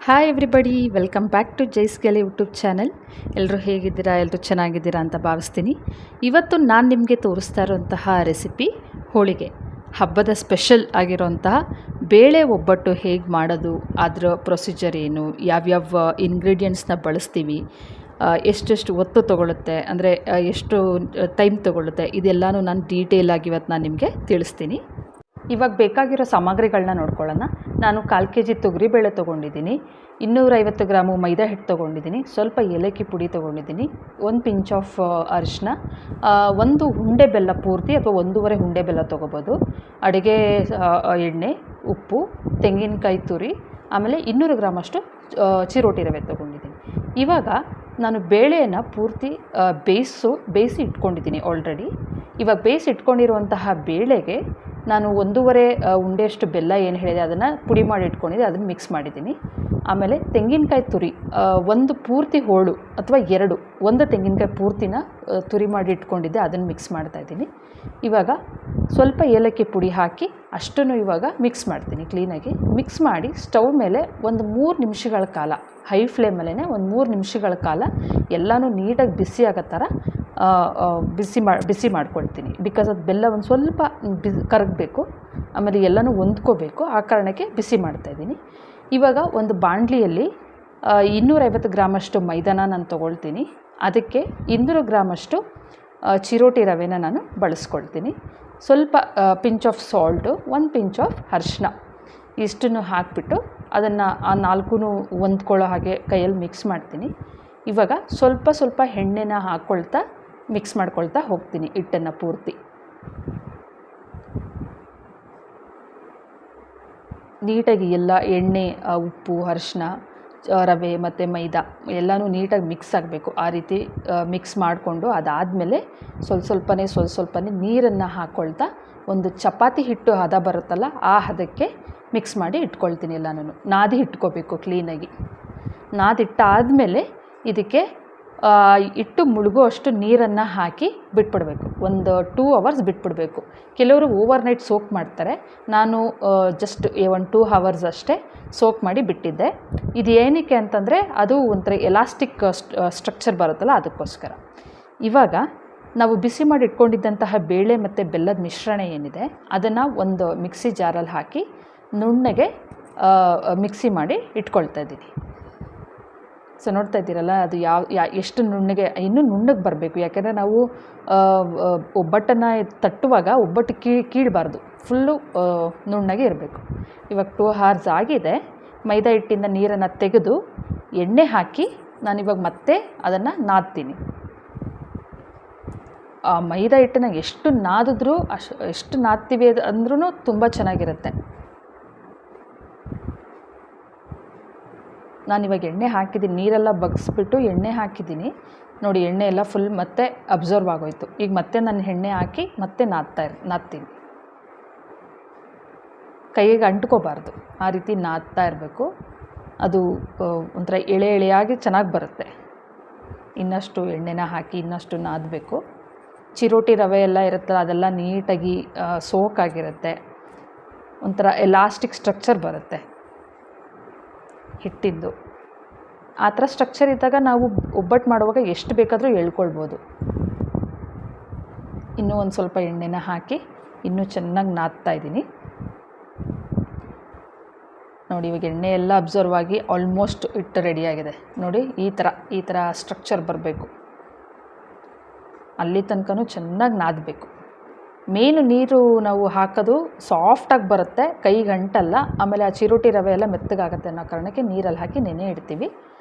Hi everybody, welcome back to ಜೈಸ್ ಗೆಲೆ YouTube channel. ಎಲ್ಲರೂ ಹೇಗಿದ್ದೀರಾ? ಎಲ್ಲರೂ ಚೆನ್ನಾಗಿದ್ದೀರಾ ಅಂತ ಭಾವಿಸ್ತೀನಿ. ಇವತ್ತು ನಾನು ನಿಮಗೆ ತೋರಿಸ್ತಾ ಇರೋಂತಹ ರೆಸಿಪಿ ಹೋಳಿಗೆ. ಹಬ್ಬದ ಸ್ಪೆಷಲ್ ಆಗಿರೋಂತಹ ಬೇಳೆ ಒಬ್ಬಟ್ಟು ಹೇಗೆ ಮಾಡೋದು, ಅದರ ಪ್ರೊಸೀಜರ್ ಏನು, ಯಾವ್ಯಾವ ಇಂಗ್ರೀಡಿಯೆಂಟ್ಸ್ನ ಬಳಸ್ತೀವಿ, ಎಷ್ಟೆಷ್ಟು ಒತ್ತು ತೊಗೊಳುತ್ತೆ, ಅಂದರೆ ಎಷ್ಟು ಟೈಮ್ ತೊಗೊಳುತ್ತೆ, ಇದೆಲ್ಲನೂ ನಾನು ಡೀಟೇಲಾಗಿ ಇವತ್ತು ನಾನು ನಿಮಗೆ ತಿಳಿಸ್ತೀನಿ. ಇವಾಗ ಬೇಕಾಗಿರೋ ಸಾಮಗ್ರಿಗಳನ್ನ ನೋಡ್ಕೊಳ್ಳೋಣ. ನಾನು 1/4 kg ತೊಗರಿಬೇಳೆ ತೊಗೊಂಡಿದ್ದೀನಿ, 250 ಗ್ರಾಮು ಮೈದಾ ಹಿಟ್ಟು ತೊಗೊಂಡಿದ್ದೀನಿ, ಸ್ವಲ್ಪ ಏಲಕ್ಕಿ ಪುಡಿ ತೊಗೊಂಡಿದ್ದೀನಿ, 1 ಪಿಂಚ್ ಆಫ್ ಅರಿಶಿನ, 1 ಉಂಡೆ ಬೆಲ್ಲ ಪೂರ್ತಿ ಅಥವಾ 1.5 ಉಂಡೆ ಬೆಲ್ಲ ತೊಗೋಬೋದು, ಅಡುಗೆ ಎಣ್ಣೆ, ಉಪ್ಪು, ತೆಂಗಿನಕಾಯಿ ತುರಿ, ಆಮೇಲೆ 200 ಗ್ರಾಮಷ್ಟು ಚಿರೋಟಿ ರವೆ ತೊಗೊಂಡಿದ್ದೀನಿ. ಇವಾಗ ನಾನು ಬೇಳೆಯನ್ನು ಪೂರ್ತಿ ಬೇಯಿಸಿ ಇಟ್ಕೊಂಡಿದ್ದೀನಿ ಆಲ್ರೆಡಿ. ಇವಾಗ ಬೇಯಿಸಿ ಇಟ್ಕೊಂಡಿರುವಂತಹ ಬೇಳೆಗೆ ನಾನು 1.5 ಉಂಡೆಯಷ್ಟು ಬೆಲ್ಲ ಏನು ಹೇಳಿದೆ ಅದನ್ನು ಪುಡಿ ಮಾಡಿ ಇಟ್ಕೊಂಡಿದ್ದೆ, ಅದನ್ನು ಮಿಕ್ಸ್ ಮಾಡಿದ್ದೀನಿ. ಆಮೇಲೆ ತೆಂಗಿನಕಾಯಿ ತುರಿ, 1 ಪೂರ್ತಿ ಹೋಳು ಅಥವಾ 1 ತೆಂಗಿನಕಾಯಿ ಪೂರ್ತಿನ ತುರಿ ಮಾಡಿ ಇಟ್ಕೊಂಡಿದ್ದೆ, ಅದನ್ನು ಮಿಕ್ಸ್ ಮಾಡ್ತಾಯಿದ್ದೀನಿ. ಇವಾಗ ಸ್ವಲ್ಪ ಏಲಕ್ಕಿ ಪುಡಿ ಹಾಕಿ ಅಷ್ಟನ್ನು ಇವಾಗ ಮಿಕ್ಸ್ ಮಾಡ್ತೀನಿ. ಕ್ಲೀನಾಗಿ ಮಿಕ್ಸ್ ಮಾಡಿ ಸ್ಟವ್ ಮೇಲೆ ಒಂದು 3 ನಿಮಿಷಗಳ ಕಾಲ, ಹೈ ಫ್ಲೇಮಲ್ಲೇ ಒಂದು 3 ನಿಮಿಷಗಳ ಕಾಲ ಎಲ್ಲನೂ ನೀಟಾಗಿ ಬಿಸಿ ಆಗೋ ಥರ ಬಿಸಿ ಮಾಡ್ಕೊಳ್ತೀನಿ. ಬಿಕಾಸ್ ಅದು ಬೆಲ್ಲ ಒಂದು ಸ್ವಲ್ಪ ಕರಗಬೇಕು, ಆಮೇಲೆ ಎಲ್ಲನೂ ಹೊಂದ್ಕೋಬೇಕು, ಆ ಕಾರಣಕ್ಕೆ ಬಿಸಿ ಮಾಡ್ತಾಯಿದ್ದೀನಿ. ಇವಾಗ ಒಂದು ಬಾಣಲಿಯಲ್ಲಿ 250 ಗ್ರಾಮಷ್ಟು ಮೈದಾನ ನಾನು ತೊಗೊಳ್ತೀನಿ. ಅದಕ್ಕೆ 200 ಗ್ರಾಮಷ್ಟು ಚಿರೋಟಿ ರವೆನ ನಾನು ಬಳಸ್ಕೊಳ್ತೀನಿ. ಸ್ವಲ್ಪ pinch off salt, 1 pinch off ಅರಿಶಿನ, ಇಷ್ಟನ್ನು ಹಾಕಿಬಿಟ್ಟು ಅದನ್ನು ಆ 4 ಹೊಂದ್ಕೊಳ್ಳೋ ಹಾಗೆ ಕೈಯಲ್ಲಿ ಮಿಕ್ಸ್ ಮಾಡ್ತೀನಿ. ಇವಾಗ ಸ್ವಲ್ಪ ಎಣ್ಣೆನ ಹಾಕ್ಕೊಳ್ತಾ ಮಿಕ್ಸ್ ಮಾಡ್ಕೊಳ್ತಾ ಹೋಗ್ತೀನಿ ಹಿಟ್ಟನ್ನು ಪೂರ್ತಿ. ನೀಟಾಗಿ ಎಲ್ಲ ಎಣ್ಣೆ, ಉಪ್ಪು, ಅರಿಶಿನ, ರವೆ ಮತ್ತು ಮೈದಾ ಎಲ್ಲನೂ ನೀಟಾಗಿ ಮಿಕ್ಸ್ ಆಗಬೇಕು. ಆ ರೀತಿ ಮಿಕ್ಸ್ ಮಾಡಿಕೊಂಡು ಅದಾದಮೇಲೆ ಸ್ವಲ್ಪನೇ ನೀರನ್ನು ಹಾಕ್ಕೊಳ್ತಾ ಒಂದು ಚಪಾತಿ ಹಿಟ್ಟು ಹದ ಬರುತ್ತಲ್ಲ, ಆ ಹದಕ್ಕೆ ಮಿಕ್ಸ್ ಮಾಡಿ ಇಟ್ಕೊಳ್ತೀನಿ. ಎಲ್ಲನೂ ನಾದಿ ಇಟ್ಕೋಬೇಕು ಕ್ಲೀನಾಗಿ. ನಾದಿಟ್ಟಾದಮೇಲೆ ಇದಕ್ಕೆ ಇಟ್ಟು ಮುಳುಗೋ ಅಷ್ಟು ನೀರನ್ನು ಹಾಕಿ ಬಿಟ್ಬಿಡಬೇಕು. ಒಂದು 2 ಅವರ್ಸ್ ಬಿಟ್ಬಿಡಬೇಕು. ಕೆಲವರು ಓವರ್ನೈಟ್ ಸೋಕ್ ಮಾಡ್ತಾರೆ, ನಾನು ಜಸ್ಟ್ 1-2 ಅವರ್ಸ್ ಅಷ್ಟೇ ಸೋಕ್ ಮಾಡಿ ಬಿಟ್ಟಿದ್ದೆ. ಇದು ಏನಕ್ಕೆ ಅಂತಂದರೆ ಅದು ಒಂಥರ ಎಲಾಸ್ಟಿಕ್ ಸ್ಟ್ರಕ್ಚರ್ ಬರುತ್ತಲ್ಲ, ಅದಕ್ಕೋಸ್ಕರ. ಇವಾಗ ನಾವು ಬಿಸಿ ಮಾಡಿ ಇಟ್ಕೊಂಡಿದ್ದಂತಹ ಬೇಳೆ ಮತ್ತು ಬೆಲ್ಲದ ಮಿಶ್ರಣ ಏನಿದೆ ಅದನ್ನು ಒಂದು ಮಿಕ್ಸಿ ಜಾರಲ್ಲಿ ಹಾಕಿ ನುಣ್ಣಗೆ ಮಿಕ್ಸಿ ಮಾಡಿ ಇಟ್ಕೊಳ್ತಾ ಇದ್ದೀನಿ. ಸೊ ನೋಡ್ತಾ ಇದ್ದೀರಲ್ಲ, ಅದು ಎಷ್ಟು ನುಣ್ಣಗೆ, ಇನ್ನೂ ನುಣ್ಣಗೆ ಬರಬೇಕು. ಯಾಕೆಂದರೆ ನಾವು ಒಬ್ಬಟ್ಟನ್ನು ತಟ್ಟುವಾಗ ಒಬ್ಬಟ್ಟು ಕೀಳಬಾರ್ದು, ಫುಲ್ಲು ನುಣ್ಣಗೆ ಇರಬೇಕು. ಇವಾಗ 2 hours ಆಗಿದೆ. ಮೈದಾ ಹಿಟ್ಟಿಂದ ನೀರನ್ನು ತೆಗೆದು ಎಣ್ಣೆ ಹಾಕಿ ನಾನಿವಾಗ ಮತ್ತೆ ಅದನ್ನು ನಾದ್ತೀನಿ. ಆ ಮೈದಾ ಹಿಟ್ಟನ್ನು ಎಷ್ಟು ನಾದಿದ್ರೂ ಎಷ್ಟು ನಾದ್ತೀವಿ ಅಂದ್ರೂ ತುಂಬ ಚೆನ್ನಾಗಿರುತ್ತೆ. ನಾನಿವಾಗ ಎಣ್ಣೆ ಹಾಕಿದ್ದೀನಿ, ನೀರೆಲ್ಲ ಬಗ್ಸ್ಬಿಟ್ಟು ಎಣ್ಣೆ ಹಾಕಿದ್ದೀನಿ. ನೋಡಿ, ಎಣ್ಣೆ ಎಲ್ಲ ಫುಲ್ ಮತ್ತೆ ಅಬ್ಸರ್ವ್ ಆಗೋಯ್ತು. ಈಗ ಮತ್ತೆ ನಾನು ಎಣ್ಣೆ ಹಾಕಿ ಮತ್ತೆ ನಾದ್ತೀನಿ. ಕೈಗೆ ಅಂಟ್ಕೋಬಾರ್ದು, ಆ ರೀತಿ ನಾದ್ತಾ ಇರಬೇಕು. ಅದು ಒಂಥರ ಎಳೆಯಾಗಿ ಚೆನ್ನಾಗಿ ಬರುತ್ತೆ. ಇನ್ನಷ್ಟು ಎಣ್ಣೆನ ಹಾಕಿ ಇನ್ನಷ್ಟು ನಾದಬೇಕು. ಚಿರೋಟಿ ರವೆ ಎಲ್ಲ ಇರುತ್ತಲ್ಲ, ಅದೆಲ್ಲ ನೀಟಾಗಿ ಸೋಕ್ ಆಗಿರುತ್ತೆ. ಒಂಥರ ಎಲಾಸ್ಟಿಕ್ ಸ್ಟ್ರಕ್ಚರ್ ಬರುತ್ತೆ ಹಿಟ್ಟಿದ್ದು. ಆ ಥರ ಸ್ಟ್ರಕ್ಚರ್ ಇದ್ದಾಗ ನಾವು ಒಬ್ಬಟ್ಟು ಮಾಡುವಾಗ ಎಷ್ಟು ಬೇಕಾದರೂ ಎಳ್ಕೊಳ್ಬೋದು. ಇನ್ನೂ ಒಂದು ಸ್ವಲ್ಪ ಎಣ್ಣೆನ ಹಾಕಿ ಇನ್ನೂ ಚೆನ್ನಾಗಿ ನಾದ್ತಾ ಇದ್ದೀನಿ. ನೋಡಿ, ಇವಾಗ ಎಣ್ಣೆ ಎಲ್ಲ ಅಬ್ಸರ್ವ್ ಆಗಿ ಆಲ್ಮೋಸ್ಟ್ ಹಿಟ್ಟು ರೆಡಿಯಾಗಿದೆ. ನೋಡಿ, ಈ ಥರ ಸ್ಟ್ರಕ್ಚರ್ ಬರಬೇಕು. ಅಲ್ಲಿ ತನಕನೂ ಚೆನ್ನಾಗಿ ನಾದಬೇಕು. ಮೇನು ನೀರು ನಾವು ಹಾಕೋದು ಸಾಫ್ಟಾಗಿ ಬರುತ್ತೆ, ಕೈಗೆ ಅಂಟಲ್ಲ. ಆಮೇಲೆ ಆ ಚಿರೋಟಿ ರವೆ ಎಲ್ಲ ಮೆತ್ತಗಾಗುತ್ತೆ ಅನ್ನೋ ಕಾರಣಕ್ಕೆ ನೀರಲ್ಲಿ ಹಾಕಿ ನೆನೆ ಇಡ್ತೀವಿ.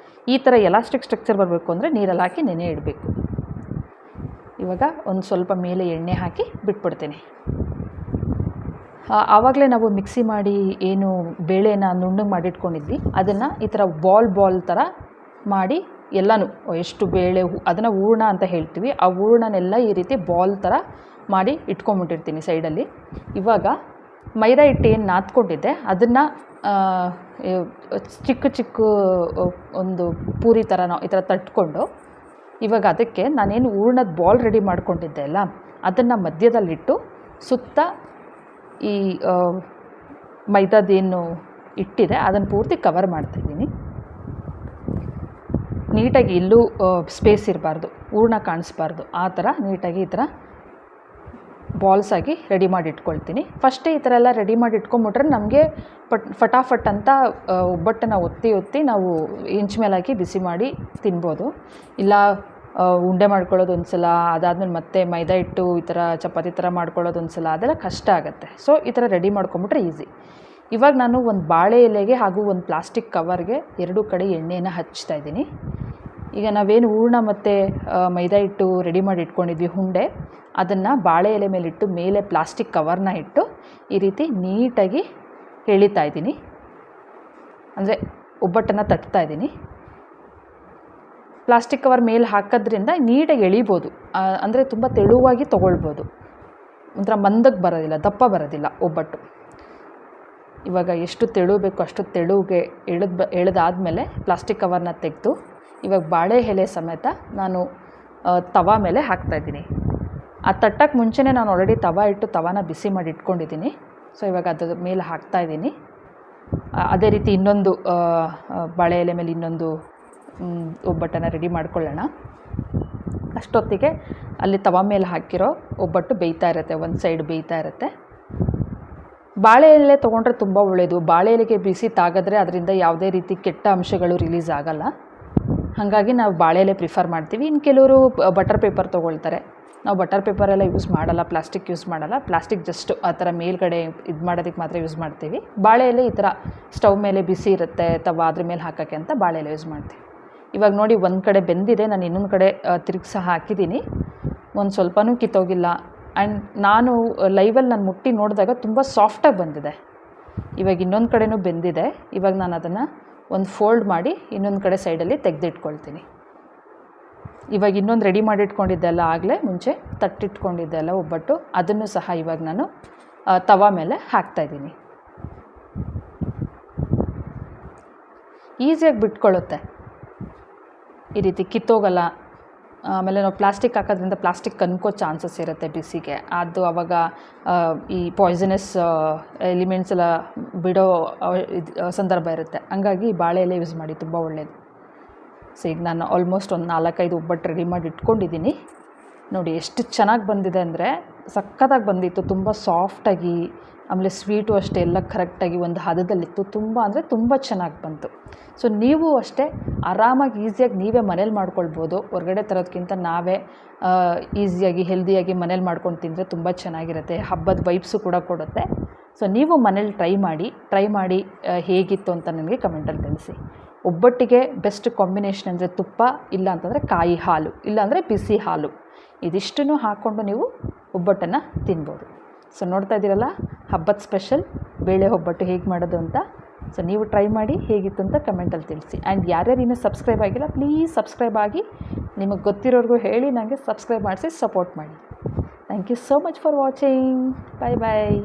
ಈ ಥರ ಎಲಾಸ್ಟಿಕ್ ಸ್ಟ್ರಕ್ಚರ್ ಬರಬೇಕು ಅಂದರೆ ನೀರಲ್ಲಿ ಹಾಕಿ ನೆನೆ ಇಡಬೇಕು. ಇವಾಗ ಒಂದು ಸ್ವಲ್ಪ ಮೇಲೆ ಎಣ್ಣೆ ಹಾಕಿ ಬಿಟ್ಬಿಡ್ತೀನಿ. ಆವಾಗಲೇ ನಾವು ಮಿಕ್ಸಿ ಮಾಡಿ ಏನು ಬೇಳೆನ ನುಣ್ಣಗೆ ಮಾಡಿಟ್ಕೊಂಡಿದ್ವಿ, ಅದನ್ನು ಈ ಥರ ಬಾಲ್ ಥರ ಮಾಡಿ ಎಲ್ಲನೂ ಎಷ್ಟು ಬೇಳೆ ಅದನ್ನು ಹೂರ್ಣ ಅಂತ ಹೇಳ್ತೀವಿ, ಆ ಹೂರ್ಣನೆಲ್ಲ ಈ ರೀತಿ ಬಾಲ್ ಥರ ಮಾಡಿ ಇಟ್ಕೊಂಬಿಟ್ಟಿರ್ತೀನಿ ಸೈಡಲ್ಲಿ. ಇವಾಗ ಮೈದಾ ಹಿಟ್ಟು ಏನು ನಾದ್ಕೊಂಡಿದ್ದೆ ಅದನ್ನು ಚಿಕ್ಕ ಒಂದು ಪೂರಿ ಥರ ಈ ಥರ ತಟ್ಕೊಂಡು, ಇವಾಗ ಅದಕ್ಕೆ ನಾನೇನು ಹೂರ್ಣದ ಬಾಲ್ ರೆಡಿ ಮಾಡ್ಕೊಂಡಿದ್ದೆ ಅಲ್ಲ, ಅದನ್ನು ಮಧ್ಯದಲ್ಲಿಟ್ಟು ಸುತ್ತ ಈ ಮೈದಾದೇನು ಇಟ್ಟಿದೆ ಅದನ್ನು ಪೂರ್ತಿ ಕವರ್ ಮಾಡ್ತಾಯಿದ್ದೀನಿ. ನೀಟಾಗಿ ಎಲ್ಲೂ ಸ್ಪೇಸ್ ಇರಬಾರ್ದು, ಹೂರಣ ಕಾಣಿಸ್ಬಾರ್ದು. ಆ ಥರ ನೀಟಾಗಿ ಈ ಥರ ಬಾಲ್ಸ್ ಆಗಿ ರೆಡಿ ಮಾಡಿ ಇಟ್ಕೊಳ್ತೀನಿ. ಫಸ್ಟೇ ಈ ಥರ ಎಲ್ಲ ರೆಡಿ ಮಾಡಿ ಇಟ್ಕೊಂಬಿಟ್ರೆ ನಮಗೆ ಫಟಾಫಟ್ ಅಂತ ಒಬ್ಬಟ್ಟನ್ನು ಒತ್ತಿ ನಾವು ಹೆಂಚು ಮೇಲೆ ಹಾಕಿ ಬಿಸಿ ಮಾಡಿ ತಿನ್ಬೋದು. ಇಲ್ಲ ಉಂಡೆ ಮಾಡ್ಕೊಳ್ಳೋದು ಒಂದು ಸಲ, ಅದಾದಮೇಲೆ ಮತ್ತೆ ಮೈದಾ ಹಿಟ್ಟು ಈ ಥರ ಚಪಾತಿ ಥರ ಮಾಡ್ಕೊಳ್ಳೋದು ಒಂದು ಸಲ, ಅದೆಲ್ಲ ಕಷ್ಟ ಆಗುತ್ತೆ. ಸೊ ಈ ಥರ ರೆಡಿ ಮಾಡ್ಕೊಂಬಿಟ್ರೆ ಈಸಿ. ಇವಾಗ ನಾನು ಒಂದು ಬಾಳೆ ಎಲೆಗೆ ಹಾಗೂ ಒಂದು ಪ್ಲಾಸ್ಟಿಕ್ ಕವರ್ಗೆ ಎರಡೂ ಕಡೆ ಎಣ್ಣೆನ ಹಚ್ತಾ ಇದ್ದೀನಿ. ಈಗ ನಾವೇನು ಹೂರಣ ಮತ್ತು ಮೈದಾ ಹಿಟ್ಟು ರೆಡಿ ಮಾಡಿ ಇಟ್ಕೊಂಡಿದ್ವಿ ಉಂಡೆ, ಅದನ್ನು ಬಾಳೆ ಎಲೆ ಮೇಲಿಟ್ಟು ಮೇಲೆ ಪ್ಲಾಸ್ಟಿಕ್ ಕವರ್ನ ಇಟ್ಟು ಈ ರೀತಿ ನೀಟಾಗಿ ಎಳಿತಾ ಇದ್ದೀನಿ. ಅಂದರೆ ಒಬ್ಬಟ್ಟನ್ನು ತಟ್ತಾ ಇದ್ದೀನಿ. ಪ್ಲಾಸ್ಟಿಕ್ ಕವರ್ ಮೇಲೆ ಹಾಕೋದ್ರಿಂದ ನೀಟಾಗಿ ಎಳಿಬೋದು. ಅಂದರೆ ತುಂಬ ತೆಳುವಾಗಿ ತೊಗೊಳ್ಬೋದು. ಒಂಥರ ಮಂದಕ್ಕೆ ಬರೋದಿಲ್ಲ, ದಪ್ಪ ಬರೋದಿಲ್ಲ ಒಬ್ಬಟ್ಟು. ಇವಾಗ ಎಷ್ಟು ತೆಳು ಬೇಕೋ ಅಷ್ಟು ತೆಳುಗೆ ಎಳೆದಾದಮೇಲೆ ಪ್ಲಾಸ್ಟಿಕ್ ಕವರ್ನ ತೆಗೆದು ಇವಾಗ ಬಾಳೆ ಎಲೆ ಸಮೇತ ನಾನು ತವಾ ಮೇಲೆ ಹಾಕ್ತಾಯಿದ್ದೀನಿ. ಆ ತಟ್ಟಕ್ಕೆ ಮುಂಚೆನೇ ನಾನು ಆಲ್ರೆಡಿ ತವಾ ಇಟ್ಟು ತವಾನ ಬಿಸಿ ಮಾಡಿ ಇಟ್ಕೊಂಡಿದ್ದೀನಿ. ಸೊ ಇವಾಗ ಅದ್ರ ಮೇಲೆ ಹಾಕ್ತಾಯಿದ್ದೀನಿ. ಅದೇ ರೀತಿ ಇನ್ನೊಂದು ಬಾಳೆ ಎಲೆ ಮೇಲೆ ಇನ್ನೊಂದು ಒಬ್ಬಟ್ಟನ್ನು ರೆಡಿ ಮಾಡ್ಕೊಳ್ಳೋಣ. ಅಷ್ಟೊತ್ತಿಗೆ ಅಲ್ಲಿ ತವಾ ಮೇಲೆ ಹಾಕಿರೋ ಒಬ್ಬಟ್ಟು ಬೇಯ್ತಾ ಇರುತ್ತೆ, ಒಂದು ಸೈಡ್ ಬೇಯ್ತಾ ಇರುತ್ತೆ. ಬಾಳೆ ಎಲೆ ತೊಗೊಂಡ್ರೆ ತುಂಬ ಒಳ್ಳೆಯದು. ಬಾಳೆ ಎಲೆಗೆ ಬಿಸಿ ತಾಗಿದ್ರೆ ಅದರಿಂದ ಯಾವುದೇ ರೀತಿ ಕೆಟ್ಟ ಅಂಶಗಳು ರಿಲೀಸ್ ಆಗೋಲ್ಲ. ಹಾಗಾಗಿ ನಾವು ಬಾಳೆ ಎಲೆ ಪ್ರಿಫರ್ ಮಾಡ್ತೀವಿ. ಇನ್ನು ಕೆಲವರು ಬಟರ್ ಪೇಪರ್ ತೊಗೊಳ್ತಾರೆ. ನಾವು ಬಟರ್ ಪೇಪರೆಲ್ಲ ಯೂಸ್ ಮಾಡಲ್ಲ, ಪ್ಲಾಸ್ಟಿಕ್ ಯೂಸ್ ಮಾಡಲ್ಲ. ಪ್ಲಾಸ್ಟಿಕ್ ಜಸ್ಟ್ ಆ ಥರ ಮೇಲ್ಗಡೆ ಇದು ಮಾಡೋದಕ್ಕೆ ಮಾತ್ರ ಯೂಸ್ ಮಾಡ್ತೀವಿ. ಬಾಳೆ ಎಲೆ ಈ ಥರ ಸ್ಟವ್ ಮೇಲೆ ಬಿಸಿ ಇರುತ್ತೆ ತವಾ, ಅದ್ರ ಮೇಲೆ ಹಾಕೋಕ್ಕೆ ಅಂತ ಬಾಳೆ ಎಲೆ ಯೂಸ್ ಮಾಡ್ತೀವಿ. ಇವಾಗ ನೋಡಿ ಒಂದು ಕಡೆ ಬೆಂದಿದೆ, ನಾನು ಇನ್ನೊಂದು ಕಡೆ ತಿರುಗಿಸ ಹಾಕಿದ್ದೀನಿ. ಒಂದು ಸ್ವಲ್ಪನೂ ಕಿತ್ತೋಗಿಲ್ಲ. ಆ್ಯಂಡ್ ನಾನು ಲೈವಲ್ಲಿ ನಾನು ಮುಟ್ಟಿ ನೋಡಿದಾಗ ತುಂಬ ಸಾಫ್ಟಾಗಿ ಬಂದಿದೆ. ಇವಾಗ ಇನ್ನೊಂದು ಕಡೆನೂ ಬೆಂದಿದೆ. ಇವಾಗ ನಾನು ಅದನ್ನು ಒಂದು ಫೋಲ್ಡ್ ಮಾಡಿ ಇನ್ನೊಂದು ಕಡೆ ಸೈಡಲ್ಲಿ ತೆಗೆದಿಟ್ಕೊಳ್ತೀನಿ. ಇವಾಗ ಇನ್ನೊಂದು ರೆಡಿ ಮಾಡಿಟ್ಕೊಂಡಿದ್ದೆಲ್ಲ ಆಗಲೇ ಮುಂಚೆ ತಟ್ಟಿಟ್ಕೊಂಡಿದ್ದೆಲ್ಲ ಒಬ್ಬಟ್ಟು, ಅದನ್ನು ಸಹ ಇವಾಗ ನಾನು ತವಾ ಮೇಲೆ ಹಾಕ್ತಾಯಿದ್ದೀನಿ. ಈಸಿಯಾಗಿ ಬಿಟ್ಕೊಳ್ಳುತ್ತೆ, ಈ ರೀತಿ ಕಿತ್ತೋಗಲ್ಲ. ಆಮೇಲೆ ನಾವು ಪ್ಲಾಸ್ಟಿಕ್ ಹಾಕೋದ್ರಿಂದ ಪ್ಲಾಸ್ಟಿಕ್ ಕನ್ಕೋ ಚಾನ್ಸಸ್ ಇರುತ್ತೆ ಬಿಸಿಗೆ. ಅದು ಆವಾಗ ಈ ಪಾಯ್ಸನಸ್ ಎಲಿಮೆಂಟ್ಸ್ ಎಲ್ಲ ಬಿಡೋ ಸಂದರ್ಭ ಇರುತ್ತೆ. ಹಂಗಾಗಿ ಬಾಳೆ ಎಲೆ ಯೂಸ್ ಮಾಡಿ, ತುಂಬ ಒಳ್ಳೆಯದು. ಸೊ ಈಗ ನಾನು ಆಲ್ಮೋಸ್ಟ್ ಒಂದು 4-5 ಒಬ್ಬಟ್ಟು ರೆಡಿ ಮಾಡಿ ಇಟ್ಕೊಂಡಿದ್ದೀನಿ. ನೋಡಿ ಎಷ್ಟು ಚೆನ್ನಾಗಿ ಬಂದಿದೆ ಅಂದರೆ ಸಖತ್ತಾಗಿ ಬಂದಿತ್ತು, ತುಂಬ ಸಾಫ್ಟಾಗಿ. ಆಮೇಲೆ ಸ್ವೀಟು ಅಷ್ಟೇ ಎಲ್ಲ ಕರೆಕ್ಟಾಗಿ ಒಂದು ಹದದಲ್ಲಿತ್ತು. ತುಂಬ ಅಂದರೆ ತುಂಬ ಚೆನ್ನಾಗಿ ಬಂತು. ಸೊ ನೀವು ಅಷ್ಟೇ ಆರಾಮಾಗಿ ಈಸಿಯಾಗಿ ನೀವೇ ಮನೇಲಿ ಮಾಡ್ಕೊಳ್ಬೋದು. ಹೊರಗಡೆ ತರೋದಕ್ಕಿಂತ ನಾವೇ ಈಸಿಯಾಗಿ ಹೆಲ್ದಿಯಾಗಿ ಮನೇಲಿ ಮಾಡ್ಕೊಂಡು ತಿಂದರೆ ತುಂಬ ಚೆನ್ನಾಗಿರುತ್ತೆ. ಹಬ್ಬದ ವೈಬ್ಸು ಕೂಡ ಕೊಡುತ್ತೆ. ಸೊ ನೀವು ಮನೇಲಿ ಟ್ರೈ ಮಾಡಿ ಹೇಗಿತ್ತು ಅಂತ ನನಗೆ ಕಮೆಂಟಲ್ಲಿ ತಿಳಿಸಿ. ಒಬ್ಬಟ್ಟಿಗೆ ಬೆಸ್ಟ್ ಕಾಂಬಿನೇಷನ್ ಅಂದರೆ ತುಪ್ಪ, ಇಲ್ಲ ಅಂತಂದರೆ ಕಾಯಿ ಹಾಲು, ಇಲ್ಲಾಂದರೆ ಬಿಸಿ ಹಾಲು, ಇದಿಷ್ಟನ್ನು ಹಾಕ್ಕೊಂಡು ನೀವು ಒಬ್ಬಟ್ಟನ್ನು ತಿನ್ಬೋದು. ಸೊ ನೋಡ್ತಾ ಇದ್ದೀರಲ್ಲ, ಹಬ್ಬದ ಸ್ಪೆಷಲ್ ಬೇಳೆ ಒಬ್ಬಟ್ಟು ಹೇಗೆ ಮಾಡೋದು ಅಂತ. ಸೊ ನೀವು ಟ್ರೈ ಮಾಡಿ ಹೇಗಿತ್ತು ಅಂತ ಕಮೆಂಟಲ್ಲಿ ತಿಳಿಸಿ. ಆ್ಯಂಡ್ ಯಾರ್ಯಾರು ಇನ್ನೂ ಸಬ್ಸ್ಕ್ರೈಬ್ ಆಗಿಲ್ಲ, ಪ್ಲೀಸ್ ಸಬ್ಸ್ಕ್ರೈಬ್ ಆಗಿ. ನಿಮಗೆ ಗೊತ್ತಿರೋರ್ಗೂ ಹೇಳಿ ನನಗೆ ಸಬ್ಸ್ಕ್ರೈಬ್ ಮಾಡಿಸಿ ಸಪೋರ್ಟ್ ಮಾಡಿ. Thank you so much for watching. Bye bye.